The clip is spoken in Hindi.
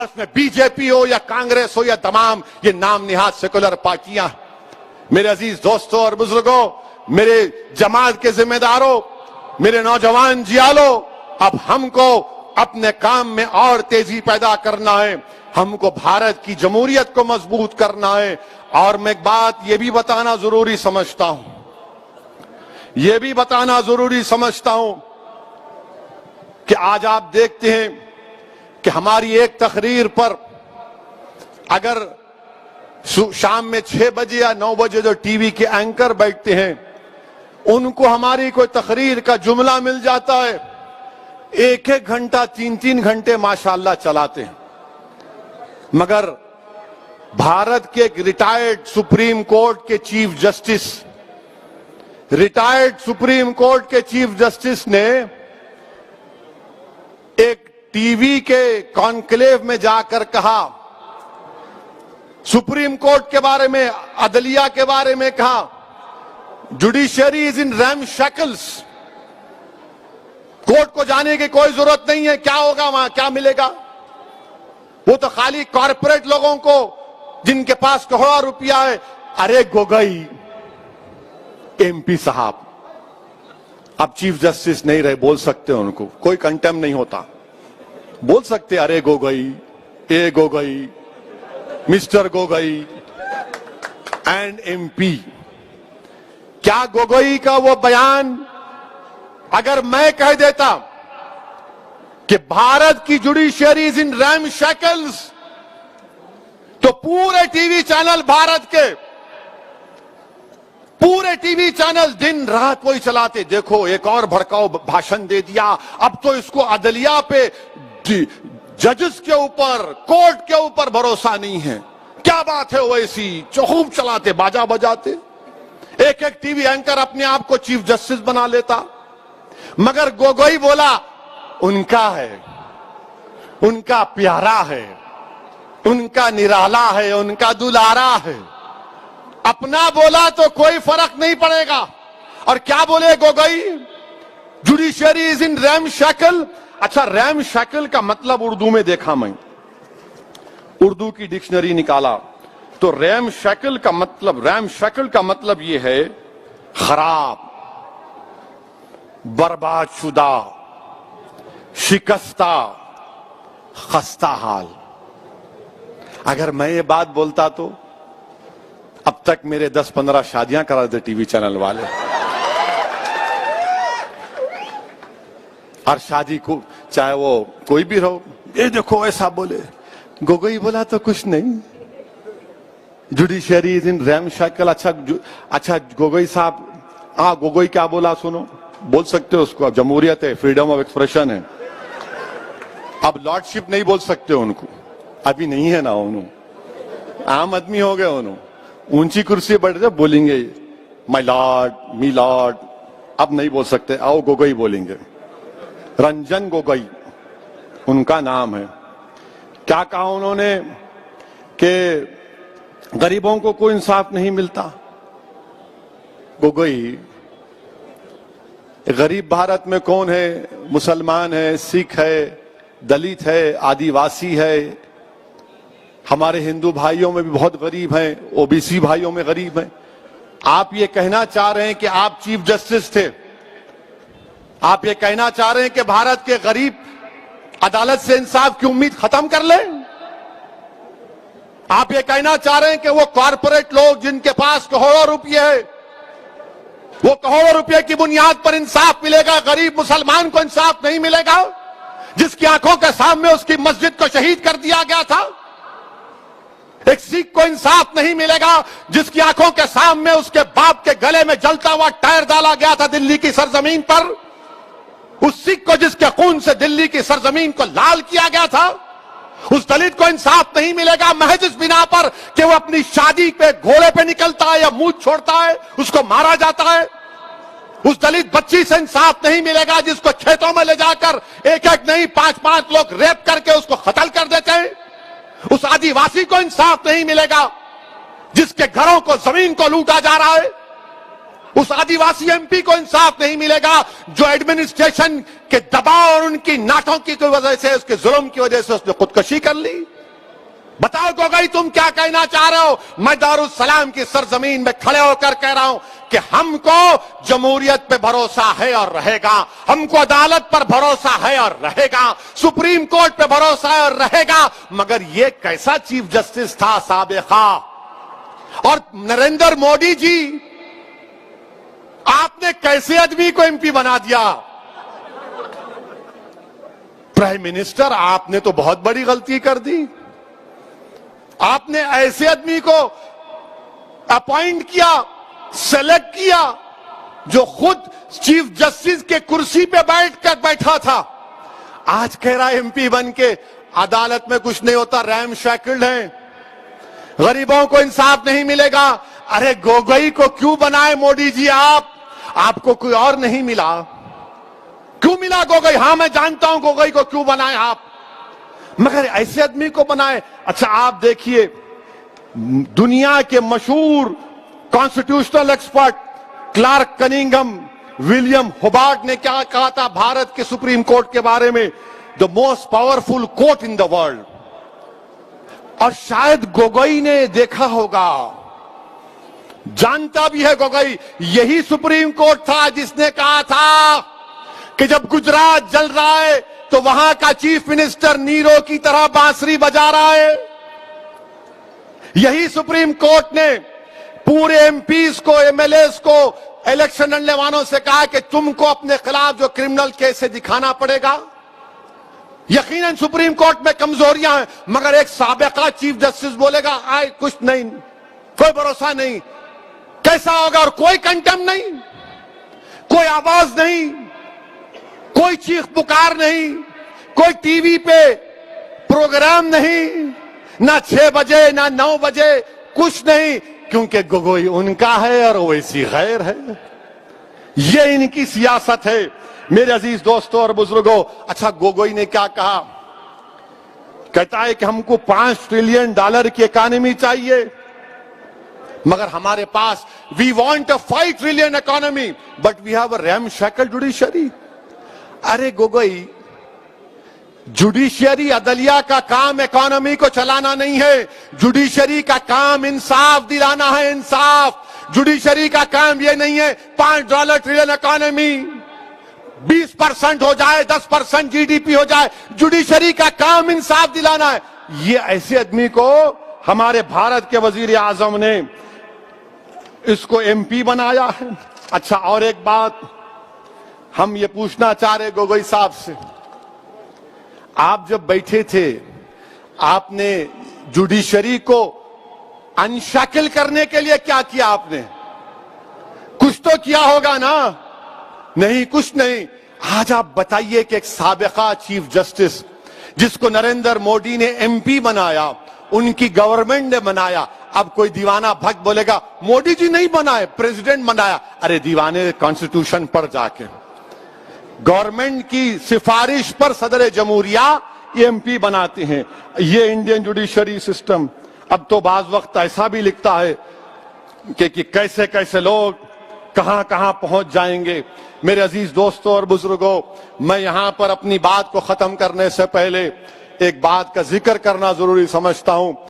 में बीजेपी हो या कांग्रेस हो या तमाम ये नाम निहाद सेकुलर पार्टियां, मेरे अजीज दोस्तों और बुजुर्गों, मेरे जमात के जिम्मेदारों, मेरे नौजवान जियालो, अब हमको अपने काम में और तेजी पैदा करना है। हमको भारत की जमहूरियत को मजबूत करना है। और मैं एक बात ये भी बताना जरूरी समझता हूं, ये भी बताना जरूरी समझता हूं कि आज आप देखते हैं कि हमारी एक तकरीर पर अगर शाम में 6 बजे या 9 बजे जो टीवी के एंकर बैठते हैं, उनको हमारी कोई तकरीर का जुमला मिल जाता है, 1-1 घंटा 3-3 घंटे माशाअल्लाह चलाते हैं। मगर भारत के एक रिटायर्ड सुप्रीम कोर्ट के chief justice, retired supreme court के चीफ जस्टिस ने एक टीवी के कॉन्क्लेव में जाकर कहा, सुप्रीम कोर्ट के बारे में, अदलिया के बारे में कहा, जुडिशरी इज इन रैमशैकल्स, कोर्ट को जाने की कोई जरूरत नहीं है, क्या होगा वहां, क्या मिलेगा, वो तो खाली कॉरपोरेट लोगों को जिनके पास करोड़ों रुपया है। अरे गोगोई एमपी साहब, अब चीफ जस्टिस नहीं रहे, बोल सकते हैं उनको, कोई कंटेम नहीं होता, बोल सकते अरे गोगोई, ए Gogoi, mister Gogoi and MP. क्या गोगोई का वो बयान अगर मैं कह देता कि भारत की जुडिशरी इज इन रैमशैकल्स, तो पूरे टीवी चैनल, भारत के पूरे टीवी चैनल दिन रात वही चलाते, देखो एक और भड़काऊ भाषण दे दिया, अब तो इसको अदलिया पे, जजेस के ऊपर, कोर्ट के ऊपर भरोसा नहीं है, क्या बात है, वैसी खूब चलाते, बाजा बजाते, एक एक टीवी एंकर अपने आप को चीफ जस्टिस बना लेता। मगर गोगोई बोला उनका है, उनका प्यारा है, उनका निराला है, उनका दुलारा है, अपना बोला तो कोई फर्क नहीं पड़ेगा। और क्या बोले गोगोई, जुडिशरी इज इन रैमशैकल। अच्छा, रैमशैकल का मतलब उर्दू में देखा मैं, उर्दू की डिक्शनरी निकाला तो रैमशैकल का मतलब यह है खराब, बर्बाद शुदा, शिकस्ता, खस्ता हाल। अगर मैं ये बात बोलता तो अब तक मेरे 10-15 शादियां करा देते टीवी चैनल वाले, और शादी को चाहे वो कोई भी रहो, ये देखो ऐसा बोले, गोगोई बोला तो कुछ नहीं, जुडिशरी इज इन रैमशैकल। अच्छा गोगोई साहब, हाँ गोगोई क्या बोला सुनो, बोल सकते हो उसको, अब जमहूरियत है, फ्रीडम ऑफ एक्सप्रेशन है। अब लॉर्डशिप नहीं बोल सकते उनको, अभी नहीं है ना, उन्होंने आम आदमी हो गए, उन्होंने ऊंची कुर्सी बैठ जाए बोलेंगे माय लॉर्ड, मी लॉर्ड, अब नहीं बोल सकते, आओ गोगोई बोलेंगे। रंजन गोगोई उनका नाम है। क्या कहा उन्होंने कि गरीबों को कोई इंसाफ नहीं मिलता। गोगोई, गरीब भारत में कौन है, मुसलमान है, सिख है, दलित है, आदिवासी है, हमारे हिंदू भाइयों में भी बहुत गरीब हैं, ओबीसी भाइयों में गरीब हैं। आप ये कहना चाह रहे हैं कि आप चीफ जस्टिस थे, आप ये कहना चाह रहे हैं कि भारत के गरीब अदालत से इंसाफ की उम्मीद खत्म कर ले? आप ये कहना चाह रहे हैं कि वो कॉरपोरेट लोग जिनके पास करोड़ों रुपये है, वो करोड़ों रुपए की बुनियाद पर इंसाफ मिलेगा, गरीब मुसलमान को इंसाफ नहीं मिलेगा, जिसकी आंखों के सामने उसकी मस्जिद को शहीद कर दिया गया था? एक सिख को इंसाफ नहीं मिलेगा, जिसकी आंखों के सामने उसके बाप के गले में जलता हुआ टायर डाला गया था दिल्ली की सरजमीन पर? उस सिख को जिसके खून से दिल्ली की सरजमीन को लाल किया गया था, उस दलित को इंसाफ नहीं मिलेगा महज इस बिना पर कि वो अपनी शादी पे घोड़े पे निकलता है या मुंह छोड़ता है, उसको मारा जाता है? उस दलित बच्ची से इंसाफ नहीं मिलेगा जिसको खेतों में ले जाकर एक-एक नहीं 5-5 लोग रेप करके उसको कत्ल कर देते हैं? उस आदिवासी को इंसाफ नहीं मिलेगा जिसके घरों को, जमीन को लूटा जा रहा है? उस आदिवासी एमपी को इंसाफ नहीं मिलेगा जो एडमिनिस्ट्रेशन के दबाव और उनकी नाटों की वजह से, उसके जुल्म की वजह से उसने खुदकुशी कर ली? बताओ गोगोई, तुम क्या कहना चाह रहे हो? मैं दारुस्सलाम की सरजमीन में खड़े होकर कह रहा हूं कि हमको जमहूरियत पे भरोसा है और रहेगा, हमको अदालत पर भरोसा है और रहेगा, सुप्रीम कोर्ट पे भरोसा है और रहेगा। मगर ये कैसा चीफ जस्टिस था साबिका? और नरेंद्र मोदी जी, आपने कैसे आदमी को एमपी बना दिया? प्राइम मिनिस्टर, आपने तो बहुत बड़ी गलती कर दी। आपने ऐसे आदमी को अपॉइंट किया, सेलेक्ट किया, जो खुद चीफ जस्टिस के कुर्सी पे बैठा था। आज कह रहा है एमपी बन के अदालत में कुछ नहीं होता, रैम शैकल्ड है, गरीबों को इंसाफ नहीं मिलेगा। अरे गोगोई को क्यों बनाए मोदी जी आपको कोई और नहीं मिला? क्यों मिला गोगोई? हां, मैं जानता हूं गोगोई को क्यों बनाए आप, मगर ऐसे आदमी को बनाए। अच्छा, आप देखिए, दुनिया के मशहूर constitutional expert Clark Cunningham, William Hubbard ने क्या कहा था भारत के सुप्रीम कोर्ट के बारे में? The most powerful court in the world. और शायद गोगोई ने देखा होगा, जानता भी है गोगोई, यही सुप्रीम कोर्ट था जिसने कहा था कि जब गुजरात जल रहा है तो वहां का चीफ मिनिस्टर नीरो की तरह बांसुरी बजा रहा है। यही सुप्रीम कोर्ट ने पूरे एमपीज को, एमएलएस को, इलेक्शन लड़ने वालों से कहा कि तुमको अपने खिलाफ जो क्रिमिनल केस है दिखाना पड़ेगा। यकीनन सुप्रीम कोर्ट में कमजोरियां हैं, मगर एक साबिका चीफ जस्टिस बोलेगा आए कुछ नहीं, कोई भरोसा नहीं, कैसा होगा? और कोई कंटेम्प्ट नहीं, कोई आवाज नहीं, कोई चीख पुकार नहीं, कोई टीवी पे प्रोग्राम नहीं, ना 6 बजे ना 9 बजे, कुछ नहीं, क्योंकि गोगोई उनका है और वैसी गैर है। ये इनकी सियासत है मेरे अजीज दोस्तों और बुजुर्गों। अच्छा, गोगोई ने क्या कहा? कहता है कि हमको $5 ट्रिलियन की इकोनॉमी चाहिए, मगर हमारे पास we want a 5 trillion economy but we have a ramshackle judiciary. अरे गोगोई, जुडिशरी अदलिया का काम इकोनॉमी को चलाना नहीं है, जुडिशरी का काम इंसाफ दिलाना है, इंसाफ। जुडिशरी का काम यह नहीं है $5 ट्रिलियन इकोनॉमी 20% हो जाए, 10% जीडीपी हो जाए। जुडिशरी का काम इंसाफ दिलाना है। ये ऐसे आदमी को हमारे भारत के वजीर आजम ने इसको एमपी बनाया है। अच्छा, और एक बात हम ये पूछना चाह रहे गोगोई साहब से, आप जब बैठे थे आपने जुडिशरी को अनशैकल करने के लिए क्या किया? आपने कुछ तो किया होगा ना? नहीं, कुछ नहीं। आज आप बताइए कि एक साबिका चीफ जस्टिस जिसको नरेंद्र मोदी ने एमपी बनाया, उनकी गवर्नमेंट ने बनाया, अब कोई दीवाना भक्त बोलेगा मोदी जी नहीं बनाए, प्रेसिडेंट बनाया। अरे दीवाने, कॉन्स्टिट्यूशन पर जाके गवर्नमेंट की सिफारिश पर सदर जमहूरिया एमपी बनाते हैं। ये इंडियन जुडिशरी सिस्टम अब तो बाज वक्त ऐसा भी लिखता है कि कैसे कैसे लोग कहां कहां पहुंच जाएंगे। मेरे अजीज दोस्तों और बुजुर्गों, मैं यहां पर अपनी बात को खत्म करने से पहले एक बात का जिक्र करना जरूरी समझता हूं।